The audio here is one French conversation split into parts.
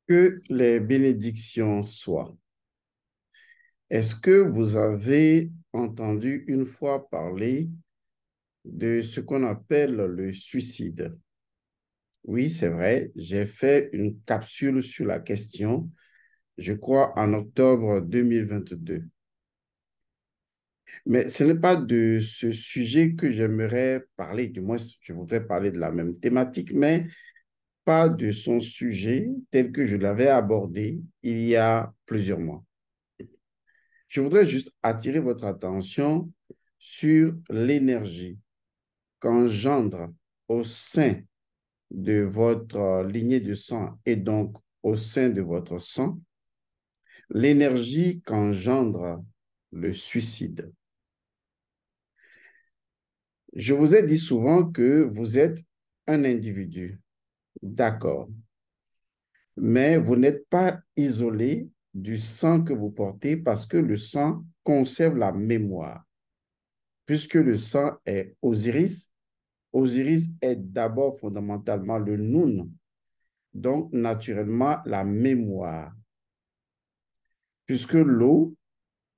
Que les bénédictions soient. Est-ce que vous avez entendu une fois parler de ce qu'on appelle le suicide? Oui, c'est vrai, j'ai fait une capsule sur la question, je crois en octobre 2022. Mais ce n'est pas de ce sujet que j'aimerais parler, du moins je voudrais parler de la même thématique, mais pas de son sujet tel que je l'avais abordé il y a plusieurs mois. Je voudrais juste attirer votre attention sur l'énergie qu'engendre au sein de votre lignée de sang et donc au sein de votre sang, l'énergie qu'engendre le suicide. Je vous ai dit souvent que vous êtes un individu, d'accord, mais vous n'êtes pas isolé du sang que vous portez parce que le sang conserve la mémoire. Puisque le sang est Osiris, Osiris est d'abord fondamentalement le Nun, donc naturellement la mémoire, puisque l'eau,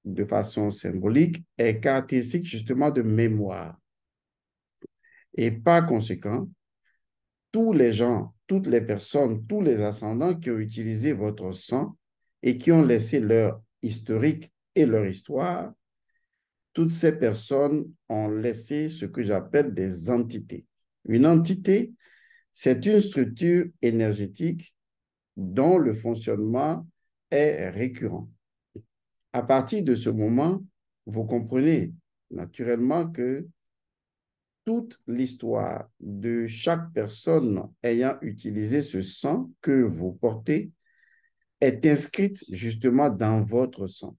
de façon symbolique, est caractéristique justement de mémoire. Et par conséquent, tous les gens, toutes les personnes, tous les ascendants qui ont utilisé votre sang et qui ont laissé leur historique et leur histoire, toutes ces personnes ont laissé ce que j'appelle des entités. Une entité, c'est une structure énergétique dont le fonctionnement est récurrent. À partir de ce moment, vous comprenez naturellement que toute l'histoire de chaque personne ayant utilisé ce sang que vous portez est inscrite justement dans votre sang.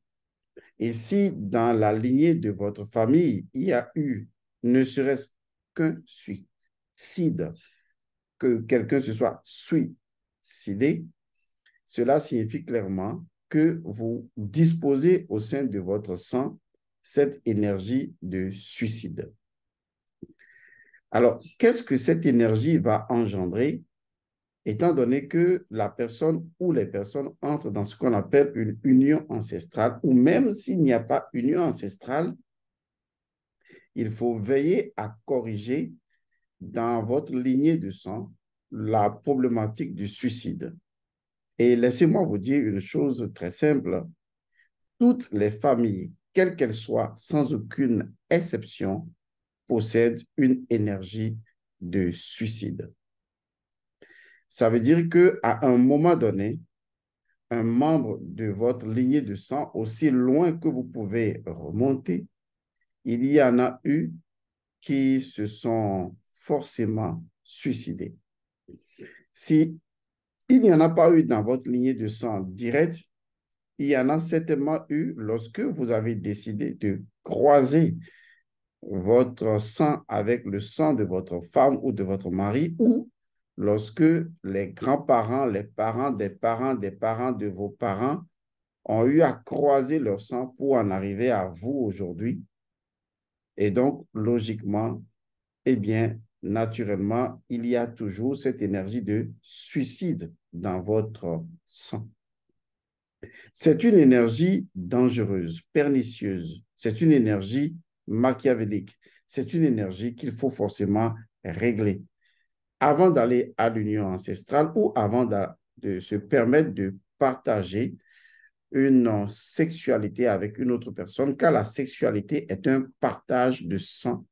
Et si dans la lignée de votre famille, il y a eu ne serait-ce qu'un suicide, que quelqu'un se soit suicidé, cela signifie clairement que vous disposez au sein de votre sang cette énergie de suicide. Alors, qu'est-ce que cette énergie va engendrer, étant donné que la personne ou les personnes entrent dans ce qu'on appelle une union ancestrale, ou même s'il n'y a pas union ancestrale, il faut veiller à corriger dans votre lignée de sang la problématique du suicide. Et laissez-moi vous dire une chose très simple. Toutes les familles, quelles qu'elles soient, sans aucune exception, possèdent une énergie de suicide. Ça veut dire qu'à un moment donné, un membre de votre lignée de sang, aussi loin que vous pouvez remonter, il y en a eu qui se sont forcément suicidés. Si il n'y en a pas eu dans votre lignée de sang directe, il y en a certainement eu lorsque vous avez décidé de croiser votre sang avec le sang de votre femme ou de votre mari, ou lorsque les grands-parents, les parents des parents des parents de vos parents ont eu à croiser leur sang pour en arriver à vous aujourd'hui. Et donc, logiquement, eh bien, naturellement, il y a toujours cette énergie de suicide dans votre sang. C'est une énergie dangereuse, pernicieuse. C'est une énergie machiavélique. C'est une énergie qu'il faut forcément régler avant d'aller à l'union ancestrale ou avant de se permettre de partager une sexualité avec une autre personne, car la sexualité est un partage de sang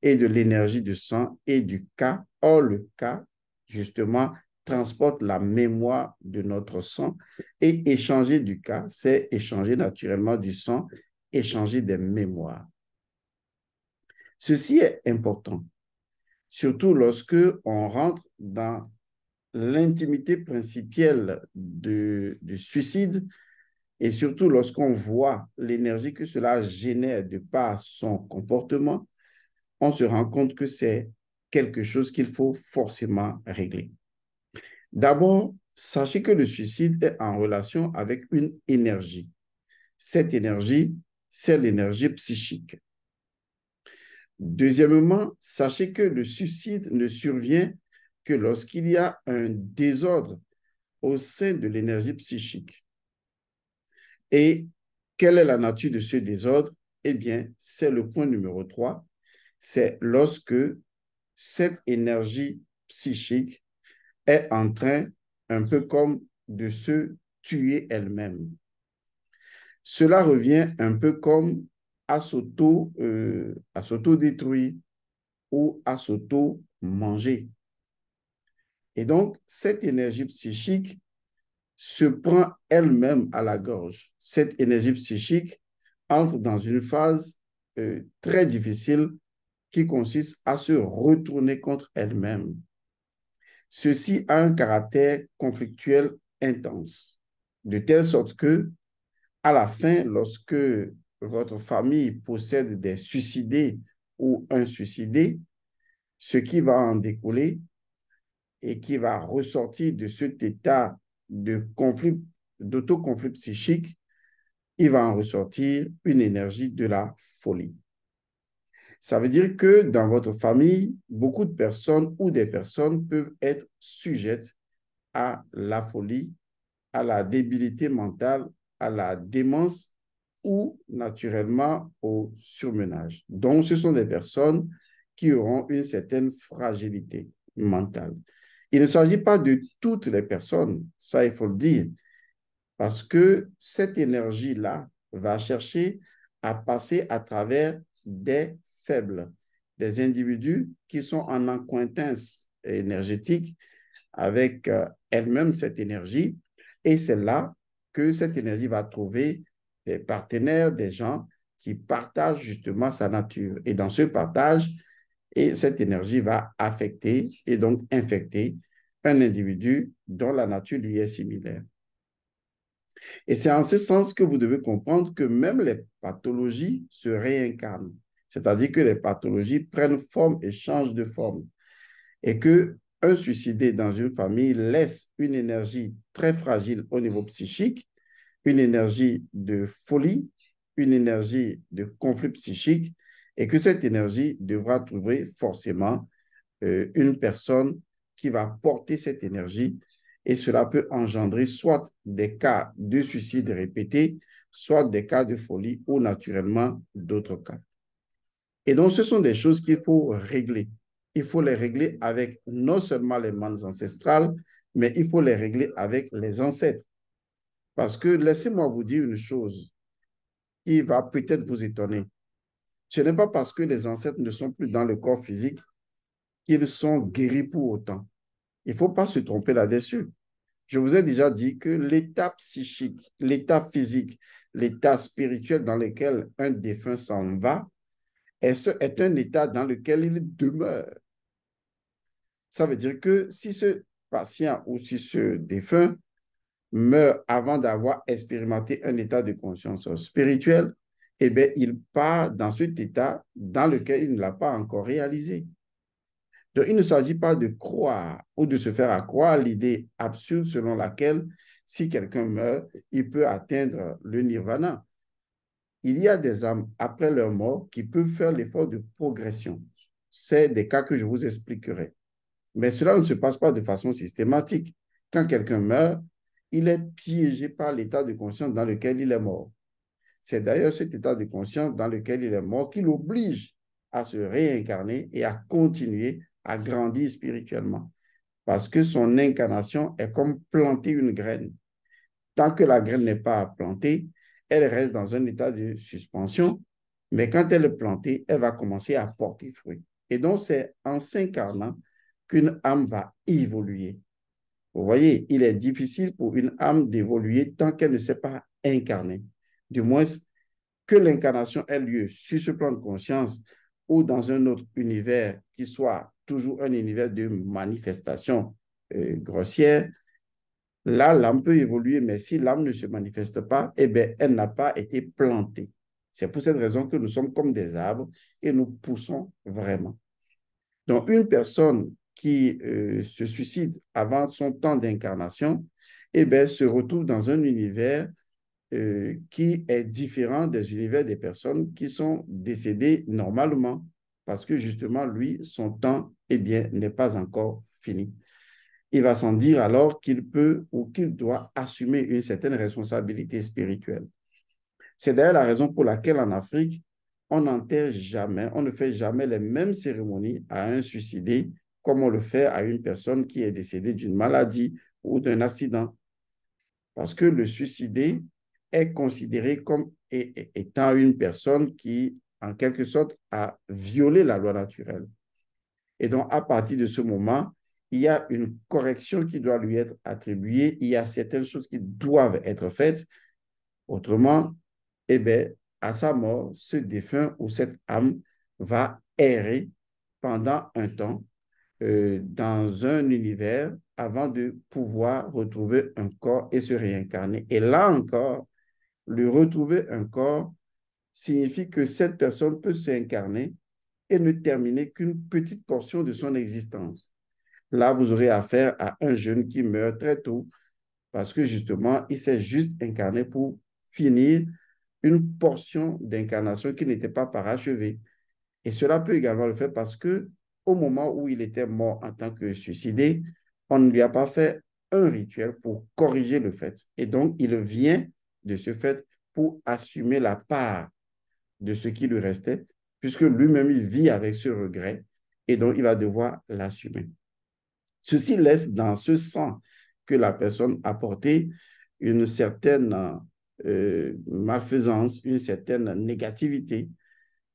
et de l'énergie de sang et du cas. Or, le cas, justement, transporte la mémoire de notre sang et échanger du cas, c'est échanger naturellement du sang, échanger des mémoires. Ceci est important, surtout lorsque on rentre dans l'intimité principielle du suicide et surtout lorsqu'on voit l'énergie que cela génère de par son comportement, on se rend compte que c'est quelque chose qu'il faut forcément régler. D'abord, sachez que le suicide est en relation avec une énergie. Cette énergie, c'est l'énergie psychique. Deuxièmement, sachez que le suicide ne survient que lorsqu'il y a un désordre au sein de l'énergie psychique. Et quelle est la nature de ce désordre? Eh bien, c'est le point numéro 3. C'est lorsque cette énergie psychique est en train, un peu comme de se tuer elle-même. Cela revient un peu comme à s'auto-détruire ou à s'auto-manger. Et donc, cette énergie psychique se prend elle-même à la gorge. Cette énergie psychique entre dans une phase très difficile qui consiste à se retourner contre elle-même. Ceci a un caractère conflictuel intense, de telle sorte que, à la fin, lorsque votre famille possède des suicidés ou un suicidé, ce qui va en découler et qui va ressortir de cet état de conflit, d'autoconflit psychique, il va en ressortir une énergie de la folie. Ça veut dire que dans votre famille, beaucoup de personnes ou des personnes peuvent être sujettes à la folie, à la débilité mentale, à la démence ou naturellement au surmenage. Donc, ce sont des personnes qui auront une certaine fragilité mentale. Il ne s'agit pas de toutes les personnes, ça il faut le dire, parce que cette énergie-là va chercher à passer à travers des faibles, des individus qui sont en accointance énergétique avec elle-même cette énergie. Et c'est là que cette énergie va trouver des partenaires, des gens qui partagent justement sa nature. Et dans ce partage, et cette énergie va affecter et donc infecter un individu dont la nature lui est similaire. Et c'est en ce sens que vous devez comprendre que même les pathologies se réincarnent. C'est-à-dire que les pathologies prennent forme et changent de forme. Et que un suicidé dans une famille laisse une énergie très fragile au niveau psychique, une énergie de folie, une énergie de conflit psychique, et que cette énergie devra trouver forcément une personne qui va porter cette énergie, et cela peut engendrer soit des cas de suicide répétés, soit des cas de folie ou naturellement d'autres cas. Et donc, ce sont des choses qu'il faut régler. Il faut les régler avec non seulement les mannes ancestrales, mais il faut les régler avec les ancêtres. Parce que laissez-moi vous dire une chose qui va peut-être vous étonner. Ce n'est pas parce que les ancêtres ne sont plus dans le corps physique qu'ils sont guéris pour autant. Il ne faut pas se tromper là-dessus. Je vous ai déjà dit que l'état psychique, l'état physique, l'état spirituel dans lequel un défunt s'en va est un état dans lequel il demeure. Ça veut dire que si ce patient ou si ce défunt meurt avant d'avoir expérimenté un état de conscience spirituelle, eh bien, il part dans cet état dans lequel il ne l'a pas encore réalisé. Donc, il ne s'agit pas de croire ou de se faire accroire l'idée absurde selon laquelle si quelqu'un meurt, il peut atteindre le nirvana. Il y a des âmes après leur mort qui peuvent faire l'effort de progression. C'est des cas que je vous expliquerai. Mais cela ne se passe pas de façon systématique. Quand quelqu'un meurt, il est piégé par l'état de conscience dans lequel il est mort. C'est d'ailleurs cet état de conscience dans lequel il est mort qui l'oblige à se réincarner et à continuer à grandir spirituellement. Parce que son incarnation est comme planter une graine. Tant que la graine n'est pas plantée, elle reste dans un état de suspension, mais quand elle est plantée, elle va commencer à porter fruit. Et donc, c'est en s'incarnant qu'une âme va évoluer. Vous voyez, il est difficile pour une âme d'évoluer tant qu'elle ne s'est pas incarnée. Du moins, que l'incarnation ait lieu sur ce plan de conscience ou dans un autre univers qui soit toujours un univers de manifestation grossière, là, l'âme peut évoluer, mais si l'âme ne se manifeste pas, eh bien, elle n'a pas été plantée. C'est pour cette raison que nous sommes comme des arbres et nous poussons vraiment. Donc, une personne qui se suicide avant son temps d'incarnation, eh bien, se retrouve dans un univers qui est différent des univers des personnes qui sont décédées normalement, parce que justement, lui, son temps, eh bien, n'est pas encore fini. il va sans dire alors qu'il peut ou qu'il doit assumer une certaine responsabilité spirituelle. C'est d'ailleurs la raison pour laquelle en Afrique, on n'enterre jamais, on ne fait jamais les mêmes cérémonies à un suicidé comme on le fait à une personne qui est décédée d'une maladie ou d'un accident. Parce que le suicidé est considéré comme étant une personne qui, en quelque sorte, a violé la loi naturelle. Et donc, à partir de ce moment, il y a une correction qui doit lui être attribuée. Il y a certaines choses qui doivent être faites. Autrement, eh bien, à sa mort, ce défunt ou cette âme va errer pendant un temps dans un univers avant de pouvoir retrouver un corps et se réincarner. Et là encore, le retrouver un corps signifie que cette personne peut s'incarner et ne terminer qu'une petite portion de son existence. Là, vous aurez affaire à un jeune qui meurt très tôt parce que justement, il s'est juste incarné pour finir une portion d'incarnation qui n'était pas parachevée. Et cela peut également le faire parce que au moment où il était mort en tant que suicidé, on ne lui a pas fait un rituel pour corriger le fait. Et donc, il vient de ce fait pour assumer la part de ce qui lui restait, puisque lui-même, il vit avec ce regret et donc il va devoir l'assumer. Ceci laisse dans ce sang que la personne a porté une certaine malfaisance, une certaine négativité,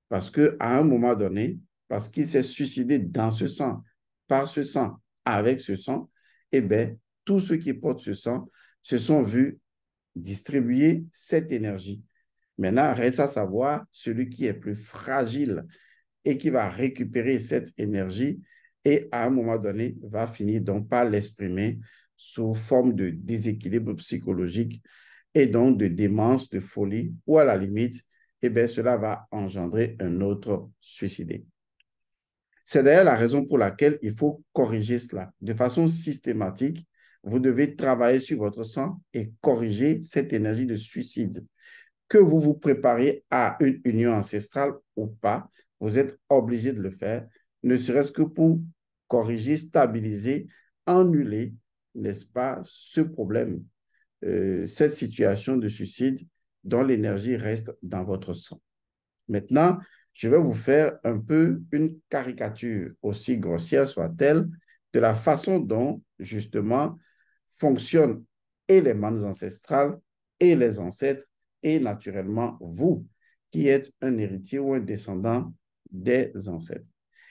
parce qu'à un moment donné, parce qu'il s'est suicidé dans ce sang, par ce sang, avec ce sang, eh bien, tous ceux qui portent ce sang se sont vus distribuer cette énergie. Maintenant, reste à savoir celui qui est plus fragile et qui va récupérer cette énergie et à un moment donné va finir donc par l'exprimer sous forme de déséquilibre psychologique et donc de démence, de folie, ou à la limite, eh bien, cela va engendrer un autre suicidé. C'est d'ailleurs la raison pour laquelle il faut corriger cela. De façon systématique, vous devez travailler sur votre sang et corriger cette énergie de suicide. Que vous vous prépariez à une union ancestrale ou pas, vous êtes obligé de le faire, ne serait-ce que pour corriger, stabiliser, annuler, n'est-ce pas, ce problème, cette situation de suicide dont l'énergie reste dans votre sang. Maintenant, je vais vous faire un peu une caricature, aussi grossière soit-elle, de la façon dont, justement, fonctionnent et les mannes ancestrales et les ancêtres et naturellement vous, qui êtes un héritier ou un descendant des ancêtres.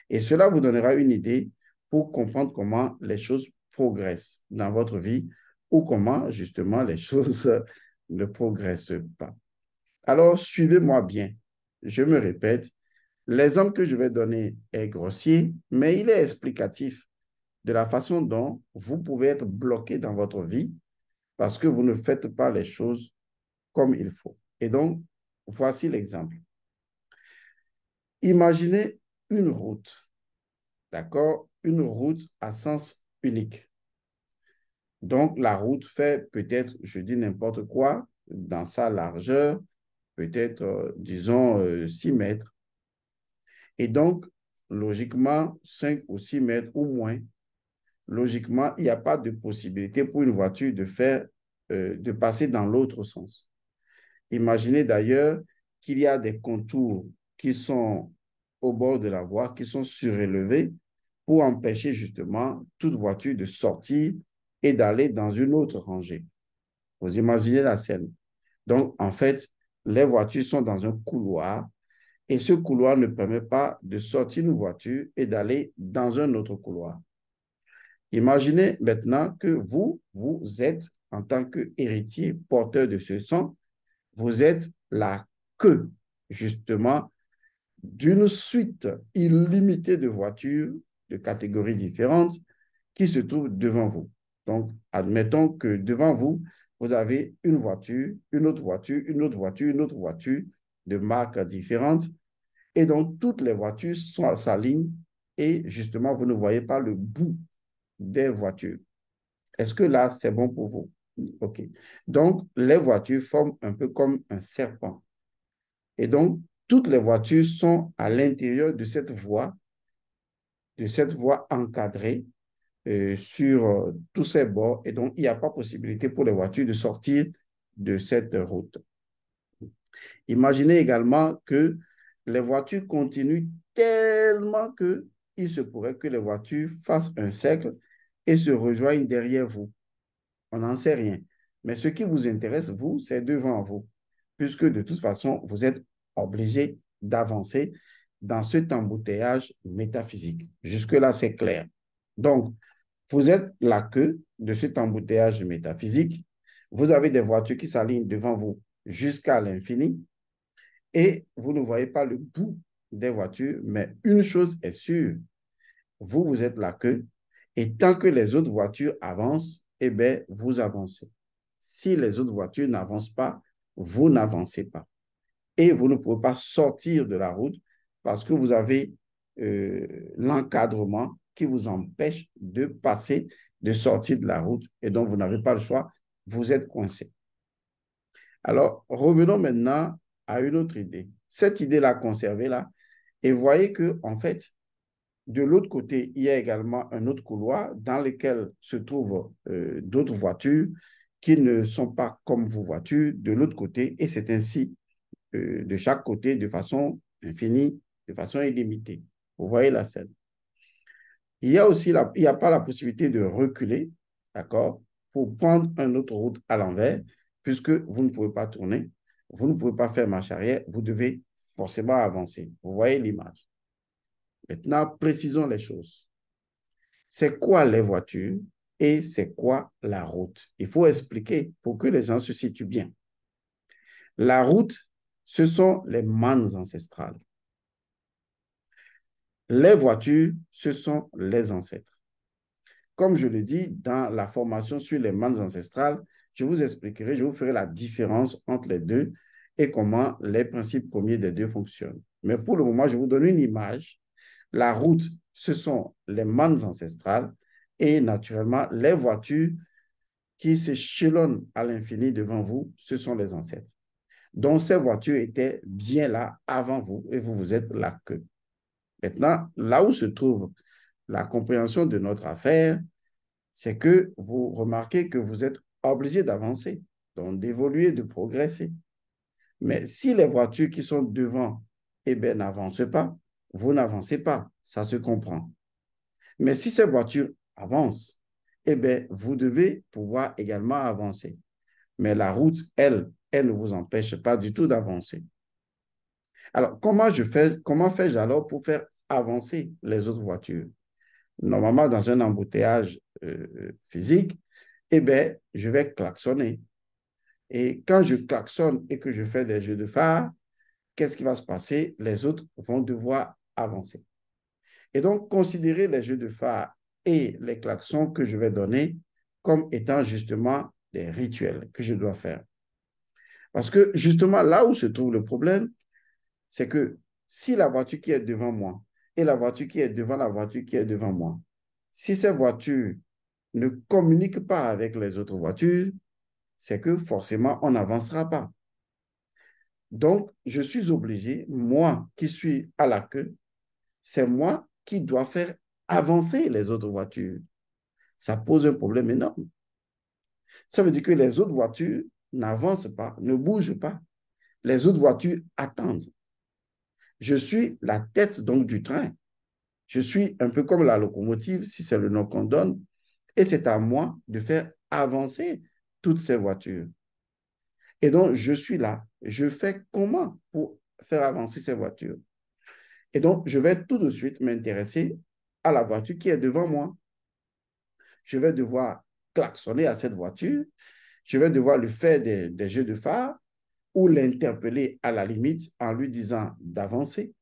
Et cela vous donnera une idée pour comprendre comment les choses progressent dans votre vie ou comment, justement, les choses ne progressent pas. Alors, suivez-moi bien. Je me répète, l'exemple que je vais donner est grossier, mais il est explicatif de la façon dont vous pouvez être bloqué dans votre vie parce que vous ne faites pas les choses comme il faut. Et donc, voici l'exemple. Imaginez une route, d'accord? Une route à sens unique. Donc, la route fait peut-être, je dis n'importe quoi, dans sa largeur, peut-être, disons, 6 mètres. Et donc, logiquement, 5 ou 6 mètres ou moins, logiquement, il n'y a pas de possibilité pour une voiture de faire, de passer dans l'autre sens. Imaginez d'ailleurs qu'il y a des contours qui sont au bord de la voie, qui sont surélevés pour empêcher justement toute voiture de sortir et d'aller dans une autre rangée. Vous imaginez la scène. Donc, en fait, les voitures sont dans un couloir et ce couloir ne permet pas de sortir une voiture et d'aller dans un autre couloir. Imaginez maintenant que vous êtes, en tant qu'héritier porteur de ce sang, vous êtes la queue, justement, d'une suite illimitée de voitures de catégories différentes qui se trouvent devant vous. Donc, admettons que devant vous, vous avez une voiture, une autre voiture, une autre voiture, une autre voiture de marques différentes. Et donc, toutes les voitures s'alignent et justement, vous ne voyez pas le bout des voitures. Est-ce que là, c'est bon pour vous? OK. Donc, les voitures forment un peu comme un serpent. Et donc, toutes les voitures sont à l'intérieur de cette voie encadrée sur tous ces bords et donc il n'y a pas possibilité pour les voitures de sortir de cette route. Imaginez également que les voitures continuent tellement qu'il se pourrait que les voitures fassent un cercle et se rejoignent derrière vous. On n'en sait rien. Mais ce qui vous intéresse, vous, c'est devant vous, puisque de toute façon, vous êtes obligé d'avancer dans cet embouteillage métaphysique. Jusque-là, c'est clair. Donc, vous êtes la queue de cet embouteillage métaphysique. Vous avez des voitures qui s'alignent devant vous jusqu'à l'infini et vous ne voyez pas le bout des voitures, mais une chose est sûre, vous, vous êtes la queue et tant que les autres voitures avancent, eh bien, vous avancez. Si les autres voitures n'avancent pas, vous n'avancez pas. Et vous ne pouvez pas sortir de la route parce que vous avez l'encadrement qui vous empêche de passer, de sortir de la route et donc vous n'avez pas le choix, vous êtes coincé. Alors, revenons maintenant à une autre idée. Cette idée-là, conservez-la et voyez que, en fait, de l'autre côté, il y a également un autre couloir dans lequel se trouvent d'autres voitures qui ne sont pas comme vos voitures de l'autre côté et c'est ainsi de chaque côté de façon infinie, de façon illimitée. Vous voyez la scène. Il y a aussi il n'y a pas la possibilité de reculer, d'accord, pour prendre une autre route à l'envers, puisque vous ne pouvez pas tourner, vous ne pouvez pas faire marche arrière, vous devez forcément avancer. Vous voyez l'image. Maintenant, précisons les choses. C'est quoi les voitures et c'est quoi la route? Il faut expliquer pour que les gens se situent bien. La route, ce sont les mannes ancestrales. Les voitures, ce sont les ancêtres. Comme je le dis dans la formation sur les mannes ancestrales, je vous expliquerai, je vous ferai la différence entre les deux et comment les principes premiers des deux fonctionnent. Mais pour le moment, je vous donne une image. La route, ce sont les mannes ancestrales et naturellement, les voitures qui s'échelonnent à l'infini devant vous, ce sont les ancêtres. Donc, ces voitures étaient bien là avant vous et vous êtes là que. Maintenant, là où se trouve la compréhension de notre affaire, c'est que vous remarquez que vous êtes obligé d'avancer, donc d'évoluer, de progresser. Mais si les voitures qui sont devant, eh bien, n'avancent pas, vous n'avancez pas, ça se comprend. Mais si ces voitures avancent, eh bien, vous devez pouvoir également avancer. Mais la route, elle ne vous empêche pas du tout d'avancer. Alors, comment fais-je alors pour faire avancer les autres voitures? Normalement, dans un embouteillage physique, eh bien, je vais klaxonner. Et quand je klaxonne et que je fais des jeux de phare, qu'est-ce qui va se passer? Les autres vont devoir avancer. Et donc, considérez les jeux de phare et les klaxons que je vais donner comme étant justement des rituels que je dois faire. Parce que justement, là où se trouve le problème, c'est que si la voiture qui est devant moi et la voiture qui est devant la voiture qui est devant moi, si ces voitures ne communiquent pas avec les autres voitures, c'est que forcément, on n'avancera pas. Donc, je suis obligé, moi qui suis à la queue, c'est moi qui dois faire avancer les autres voitures. Ça pose un problème énorme. Ça veut dire que les autres voitures n'avancent pas, ne bougent pas. Les autres voitures attendent. Je suis la tête donc du train. Je suis un peu comme la locomotive, si c'est le nom qu'on donne, et c'est à moi de faire avancer toutes ces voitures. Et donc, je suis là. Je fais comment pour faire avancer ces voitures? Et donc, je vais tout de suite m'intéresser à la voiture qui est devant moi. Je vais devoir klaxonner à cette voiture. Je vais devoir lui faire des jeux de phare ou l'interpeller à la limite en lui disant d'avancer.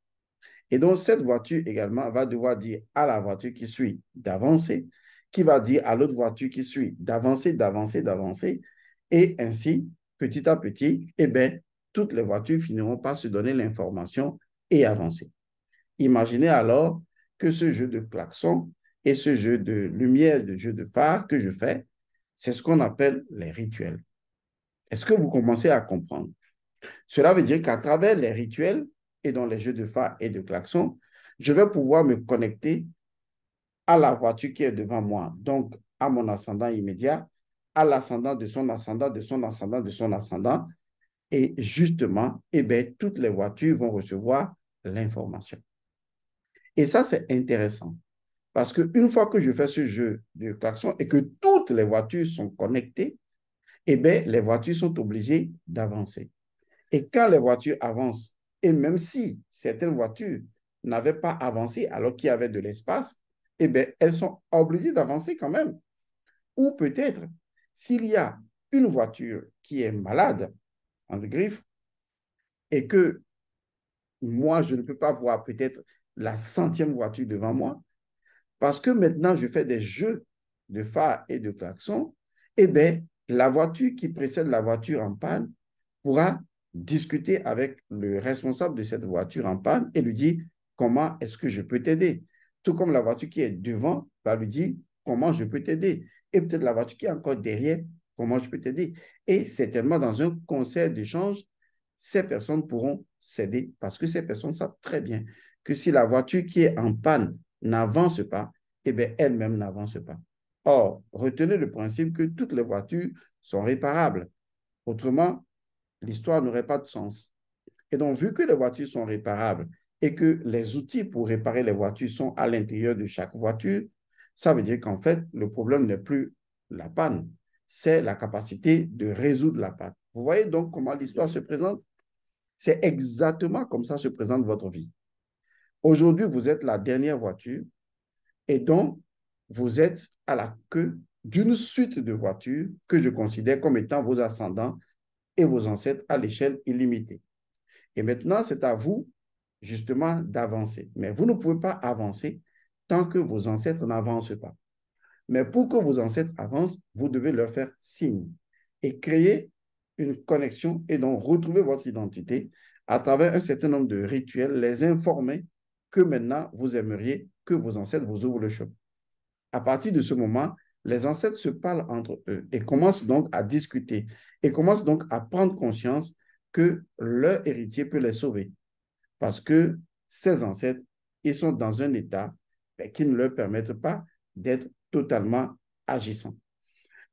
Et donc, cette voiture également va devoir dire à la voiture qui suit d'avancer, qui va dire à l'autre voiture qui suit d'avancer, d'avancer, d'avancer. Et ainsi, petit à petit, eh bien, toutes les voitures finiront par se donner l'information et avancer. Imaginez alors que ce jeu de klaxon et ce jeu de lumière, de jeu de phare que je fais, c'est ce qu'on appelle les rituels. Est-ce que vous commencez à comprendre? Cela veut dire qu'à travers les rituels et dans les jeux de phare et de klaxon, je vais pouvoir me connecter à la voiture qui est devant moi, donc à mon ascendant immédiat, à l'ascendant de son ascendant, de son ascendant, de son ascendant. Et justement, eh bien, toutes les voitures vont recevoir l'information. Et ça, c'est intéressant. Parce qu'une fois que je fais ce jeu de klaxon et que toutes les voitures sont connectées, eh bien, les voitures sont obligées d'avancer. Et quand les voitures avancent, et même si certaines voitures n'avaient pas avancé alors qu'il y avait de l'espace, eh bien, elles sont obligées d'avancer quand même. Ou peut-être, s'il y a une voiture qui est malade, en griffe, et que moi, je ne peux pas voir peut-être la centième voiture devant moi, parce que maintenant, je fais des jeux de phare et de klaxon, eh bien, la voiture qui précède la voiture en panne pourra discuter avec le responsable de cette voiture en panne et lui dire comment est-ce que je peux t'aider. Tout comme la voiture qui est devant va lui dire comment je peux t'aider. Et peut-être la voiture qui est encore derrière, comment je peux t'aider. Et certainement dans un concert d'échange, ces personnes pourront s'aider parce que ces personnes savent très bien que si la voiture qui est en panne n'avance pas, eh bien, elle-même n'avance pas. Or, retenez le principe que toutes les voitures sont réparables. Autrement, l'histoire n'aurait pas de sens. Et donc, vu que les voitures sont réparables et que les outils pour réparer les voitures sont à l'intérieur de chaque voiture, ça veut dire qu'en fait, le problème n'est plus la panne, c'est la capacité de résoudre la panne. Vous voyez donc comment l'histoire se présente? C'est exactement comme ça se présente votre vie. Aujourd'hui, vous êtes la dernière voiture et donc vous êtes à la queue d'une suite de voitures que je considère comme étant vos ascendants et vos ancêtres à l'échelle illimitée. Et maintenant, c'est à vous justement d'avancer. Mais vous ne pouvez pas avancer tant que vos ancêtres n'avancent pas. Mais pour que vos ancêtres avancent, vous devez leur faire signe et créer une connexion et donc retrouver votre identité à travers un certain nombre de rituels, les informer que maintenant vous aimeriez que vos ancêtres vous ouvrent le chemin. À partir de ce moment, les ancêtres se parlent entre eux et commencent donc à discuter et commencent donc à prendre conscience que leur héritier peut les sauver parce que ces ancêtres, ils sont dans un état qui ne leur permettent pas d'être totalement agissants.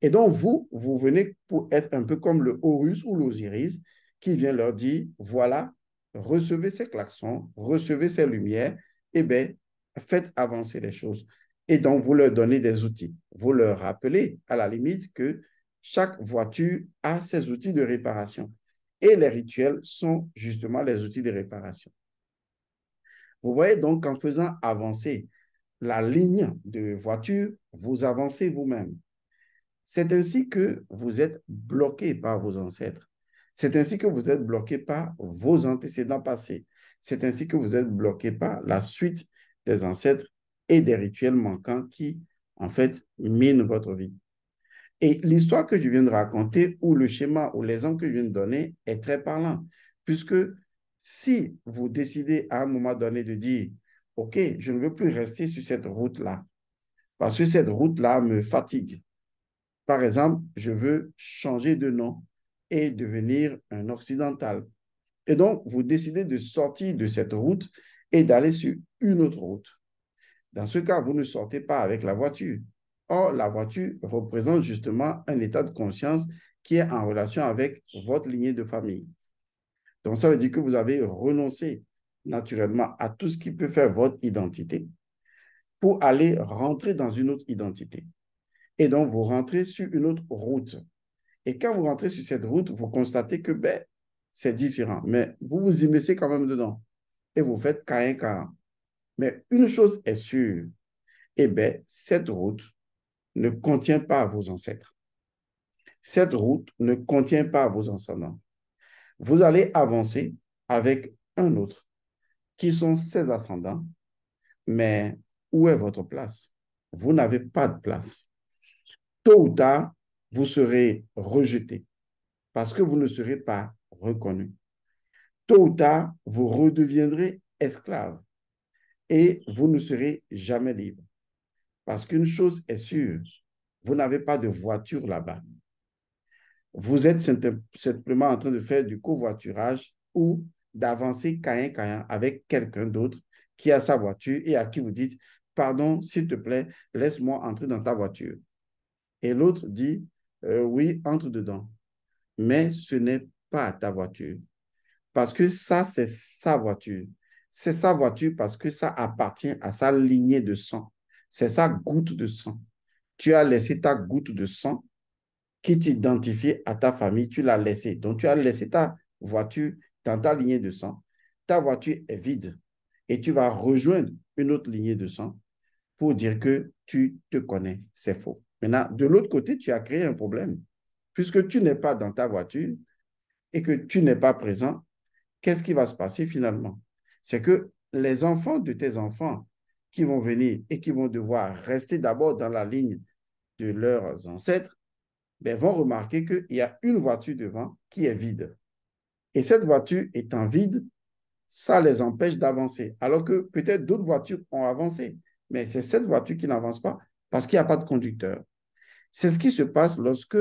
Et donc, vous venez pour être un peu comme le Horus ou l'Osiris qui vient leur dire, voilà, recevez ces klaxons, recevez ces lumières, et bien, faites avancer les choses. Et donc, vous leur donnez des outils. Vous leur rappelez, à la limite, que chaque voiture a ses outils de réparation. Et les rituels sont justement les outils de réparation. Vous voyez donc qu'en faisant avancer la ligne de voiture, vous avancez vous-même. C'est ainsi que vous êtes bloqué par vos ancêtres. C'est ainsi que vous êtes bloqué par vos antécédents passés. C'est ainsi que vous êtes bloqué par la suite des ancêtres et des rituels manquants qui, en fait, minent votre vie. Et l'histoire que je viens de raconter, ou le schéma, ou l'exemple que je viens de donner, est très parlant. Puisque si vous décidez à un moment donné de dire, OK, je ne veux plus rester sur cette route-là, parce que cette route-là me fatigue. Par exemple, je veux changer de nom et devenir un occidental. Et donc, vous décidez de sortir de cette route et d'aller sur une autre route. Dans ce cas, vous ne sortez pas avec la voiture. Or, la voiture représente justement un état de conscience qui est en relation avec votre lignée de famille. Donc, ça veut dire que vous avez renoncé naturellement à tout ce qui peut faire votre identité pour aller rentrer dans une autre identité. Et donc, vous rentrez sur une autre route. Et quand vous rentrez sur cette route, vous constatez que ben, c'est différent. Mais vous vous immersez quand même dedans. Et vous faites Caïn. Mais une chose est sûre, eh bien, cette route ne contient pas vos ancêtres. Cette route ne contient pas vos ascendants. Vous allez avancer avec un autre, qui sont ses ascendants, mais où est votre place? Vous n'avez pas de place. Tôt ou tard, vous serez rejeté parce que vous ne serez pas reconnu. Tôt ou tard, vous redeviendrez esclave et vous ne serez jamais libre. Parce qu'une chose est sûre, vous n'avez pas de voiture là-bas. Vous êtes simplement en train de faire du covoiturage ou d'avancer caïn avec quelqu'un d'autre qui a sa voiture et à qui vous dites, pardon, s'il te plaît, laisse-moi entrer dans ta voiture. Et l'autre dit, oui, entre dedans. Mais ce n'est pas ta voiture. Parce que ça, c'est sa voiture. C'est sa voiture parce que ça appartient à sa lignée de sang. C'est sa goutte de sang. Tu as laissé ta goutte de sang qui t'identifie à ta famille, tu l'as laissée. Donc, tu as laissé ta voiture dans ta lignée de sang. Ta voiture est vide et tu vas rejoindre une autre lignée de sang pour dire que tu te connais. C'est faux. Maintenant, de l'autre côté, tu as créé un problème. Puisque tu n'es pas dans ta voiture et que tu n'es pas présent, qu'est-ce qui va se passer finalement? C'est que les enfants de tes enfants qui vont venir et qui vont devoir rester d'abord dans la ligne de leurs ancêtres, ben, vont remarquer qu'il y a une voiture devant qui est vide. Et cette voiture étant vide, ça les empêche d'avancer. Alors que peut-être d'autres voitures ont avancé, mais c'est cette voiture qui n'avance pas parce qu'il n'y a pas de conducteur. C'est ce qui se passe lorsque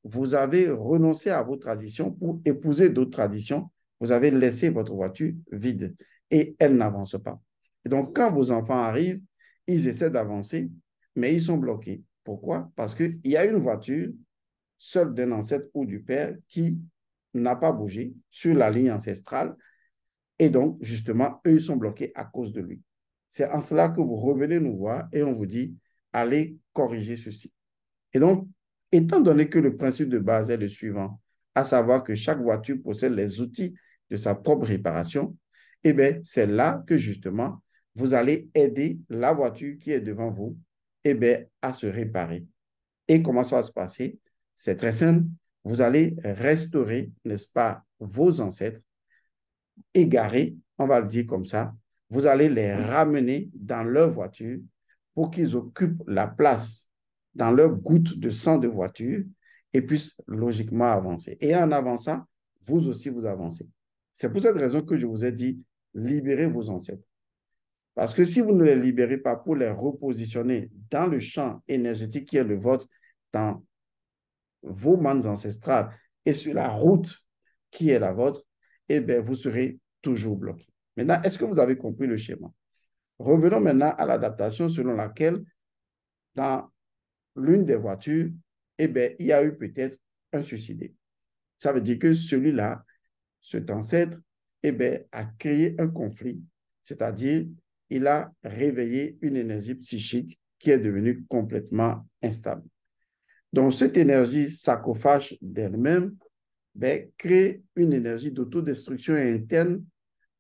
vous avez renoncé à vos traditions pour épouser d'autres traditions. Vous avez laissé votre voiture vide et elle n'avance pas. Et donc, quand vos enfants arrivent, ils essaient d'avancer, mais ils sont bloqués. Pourquoi? Parce qu'il y a une voiture, seule d'un ancêtre ou du père, qui n'a pas bougé sur la ligne ancestrale. Et donc, justement, eux, ils sont bloqués à cause de lui. C'est en cela que vous revenez nous voir et on vous dit, allez corriger ceci. Et donc, étant donné que le principe de base est le suivant, à savoir que chaque voiture possède les outils de sa propre réparation, eh bien, c'est là que justement, vous allez aider la voiture qui est devant vous, eh bien, à se réparer. Et comment ça va se passer? C'est très simple. Vous allez restaurer, n'est-ce pas, vos ancêtres égarés, on va le dire comme ça. Vous allez les ramener dans leur voiture pour qu'ils occupent la place dans leur goutte de sang de voiture et puissent logiquement avancer. Et en avançant, vous aussi, vous avancez. C'est pour cette raison que je vous ai dit, libérez vos ancêtres. Parce que si vous ne les libérez pas pour les repositionner dans le champ énergétique qui est le vôtre, dans vos mannes ancestrales et sur la route qui est la vôtre, eh bien, vous serez toujours bloqué. Maintenant, est-ce que vous avez compris le schéma? Revenons maintenant à l'adaptation selon laquelle, dans l'une des voitures, eh bien, il y a eu peut-être un suicidé. Ça veut dire que celui-là, cet ancêtre, eh bien, a créé un conflit, c'est-à-dire il a réveillé une énergie psychique qui est devenue complètement instable. Donc, cette énergie sarcophage d'elle-même ben, crée une énergie d'autodestruction interne,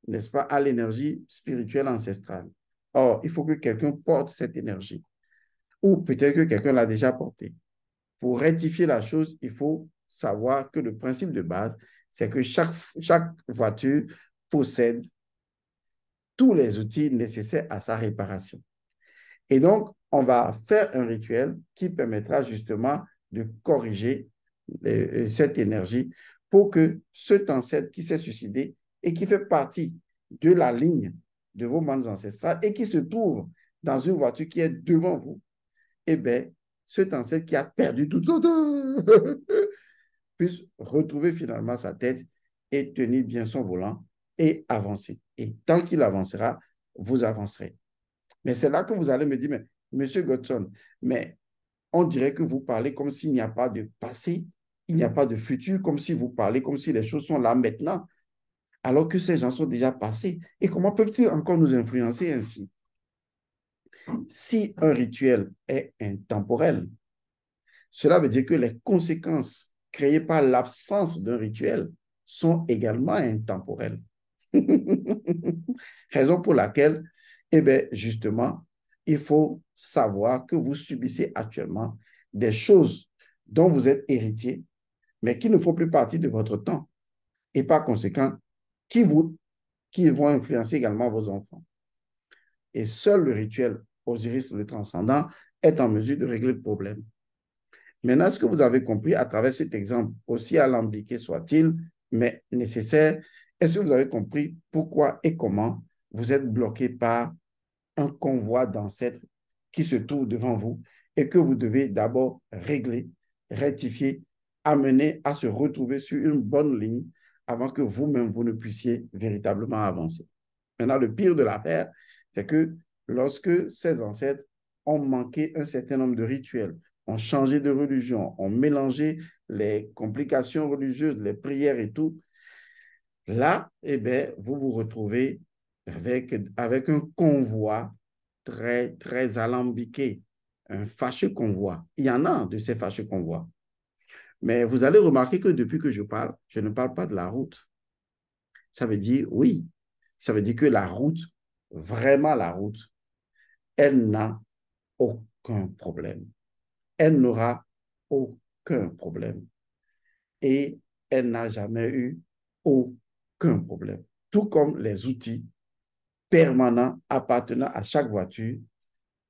n'est-ce pas, à l'énergie spirituelle ancestrale. Or, il faut que quelqu'un porte cette énergie, ou peut-être que quelqu'un l'a déjà portée. Pour rectifier la chose, il faut savoir que le principe de base, c'est que chaque voiture possède tous les outils nécessaires à sa réparation. Et donc, on va faire un rituel qui permettra justement de corriger cette énergie pour que cet ancêtre qui s'est suicidé et qui fait partie de la ligne de vos bandes ancestrales et qui se trouve dans une voiture qui est devant vous, eh bien, cet ancêtre qui a perdu toute son tête puisse retrouver finalement sa tête et tenir bien son volant et avancer. Et tant qu'il avancera, vous avancerez. Mais c'est là que vous allez me dire, mais Monsieur Godson, mais on dirait que vous parlez comme s'il n'y a pas de passé, il n'y a pas de futur, comme si vous parlez comme si les choses sont là maintenant, alors que ces gens sont déjà passés. Et comment peuvent-ils encore nous influencer ainsi? Si un rituel est intemporel, cela veut dire que les conséquences créées par l'absence d'un rituel sont également intemporelles. Raison pour laquelle, eh bien, justement, il faut savoir que vous subissez actuellement des choses dont vous êtes héritier, mais qui ne font plus partie de votre temps et par conséquent, qui, vous, qui vont influencer également vos enfants. Et seul le rituel Osiris, le transcendant, est en mesure de régler le problème. Maintenant, ce que vous avez compris à travers cet exemple, aussi alambiqué soit-il, mais nécessaire, est-ce que vous avez compris pourquoi et comment vous êtes bloqué par un convoi d'ancêtres qui se trouve devant vous et que vous devez d'abord régler, rectifier, amener à se retrouver sur une bonne ligne avant que vous-même, vous ne puissiez véritablement avancer. Maintenant, le pire de l'affaire, c'est que lorsque ces ancêtres ont manqué un certain nombre de rituels, ont changé de religion, ont mélangé les complications religieuses, les prières et tout, là, eh bien, vous vous retrouvez avec un convoi très, très alambiqué, un fâcheux convoi. Il y en a de ces fâcheux convois. Mais vous allez remarquer que depuis que je parle, je ne parle pas de la route. Ça veut dire, oui, ça veut dire que la route, vraiment la route, elle n'a aucun problème. Elle n'aura aucun problème. Et elle n'a jamais eu aucun problème. Tout comme les outils permanents appartenant à chaque voiture,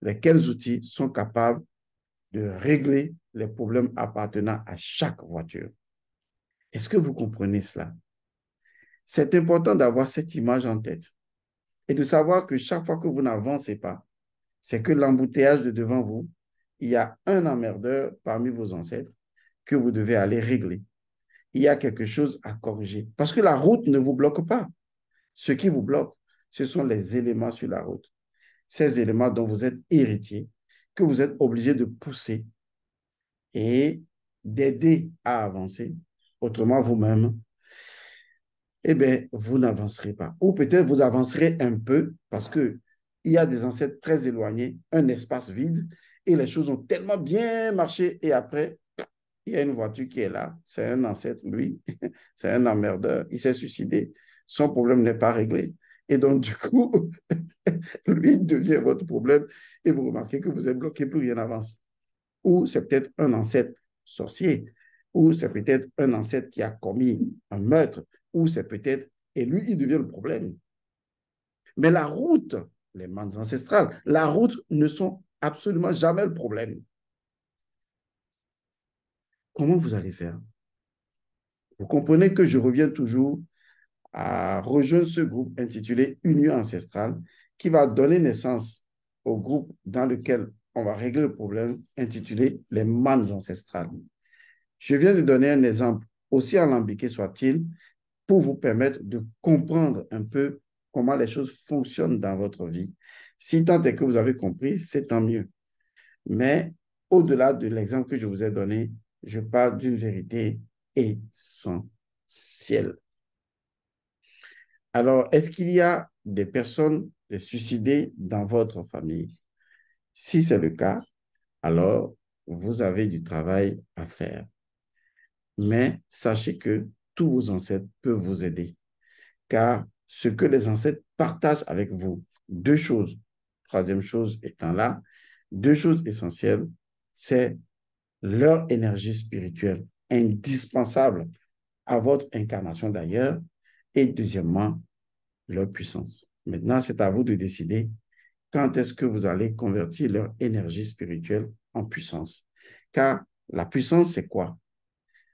lesquels outils sont capables de régler les problèmes appartenant à chaque voiture. Est-ce que vous comprenez cela? C'est important d'avoir cette image en tête et de savoir que chaque fois que vous n'avancez pas, c'est que l'embouteillage de devant vous, il y a un emmerdeur parmi vos ancêtres que vous devez aller régler. Il y a quelque chose à corriger. Parce que la route ne vous bloque pas. Ce qui vous bloque, ce sont les éléments sur la route. Ces éléments dont vous êtes héritier, que vous êtes obligé de pousser et d'aider à avancer. Autrement, vous-même, eh bien, vous n'avancerez pas. Ou peut-être vous avancerez un peu parce qu'il y a des ancêtres très éloignés, un espace vide, et les choses ont tellement bien marché. Et après, il y a une voiture qui est là. C'est un ancêtre, lui. C'est un emmerdeur. Il s'est suicidé. Son problème n'est pas réglé. Et donc, du coup, lui devient votre problème et vous remarquez que vous êtes bloqué, plus rien n'avance. Ou c'est peut-être un ancêtre sorcier, ou c'est peut-être un ancêtre qui a commis un meurtre, ou c'est peut-être, et lui, il devient le problème. Mais la route, les mannes ancestrales, la route ne sont absolument jamais le problème. Comment vous allez faire? Vous comprenez que je reviens toujours à rejoindre ce groupe intitulé Union ancestrale qui va donner naissance au groupe dans lequel on va régler le problème intitulé les mannes ancestrales. Je viens de donner un exemple, aussi alambiqué soit-il, pour vous permettre de comprendre un peu comment les choses fonctionnent dans votre vie. Si tant est que vous avez compris, c'est tant mieux. Mais au-delà de l'exemple que je vous ai donné, je parle d'une vérité essentielle. Alors, est-ce qu'il y a des personnes suicidées dans votre famille? Si c'est le cas, alors vous avez du travail à faire. Mais sachez que tous vos ancêtres peuvent vous aider, car ce que les ancêtres partagent avec vous, deux choses, troisième chose étant là, deux choses essentielles, c'est leur énergie spirituelle, indispensable à votre incarnation d'ailleurs, et deuxièmement, leur puissance. Maintenant, c'est à vous de décider quand est-ce que vous allez convertir leur énergie spirituelle en puissance. Car la puissance, c'est quoi?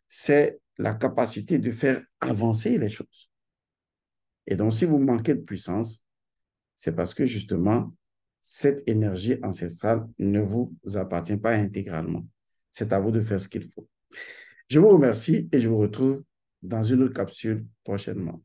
C'est la capacité de faire avancer les choses. Et donc, si vous manquez de puissance, c'est parce que justement, cette énergie ancestrale ne vous appartient pas intégralement. C'est à vous de faire ce qu'il faut. Je vous remercie et je vous retrouve dans une autre capsule prochainement.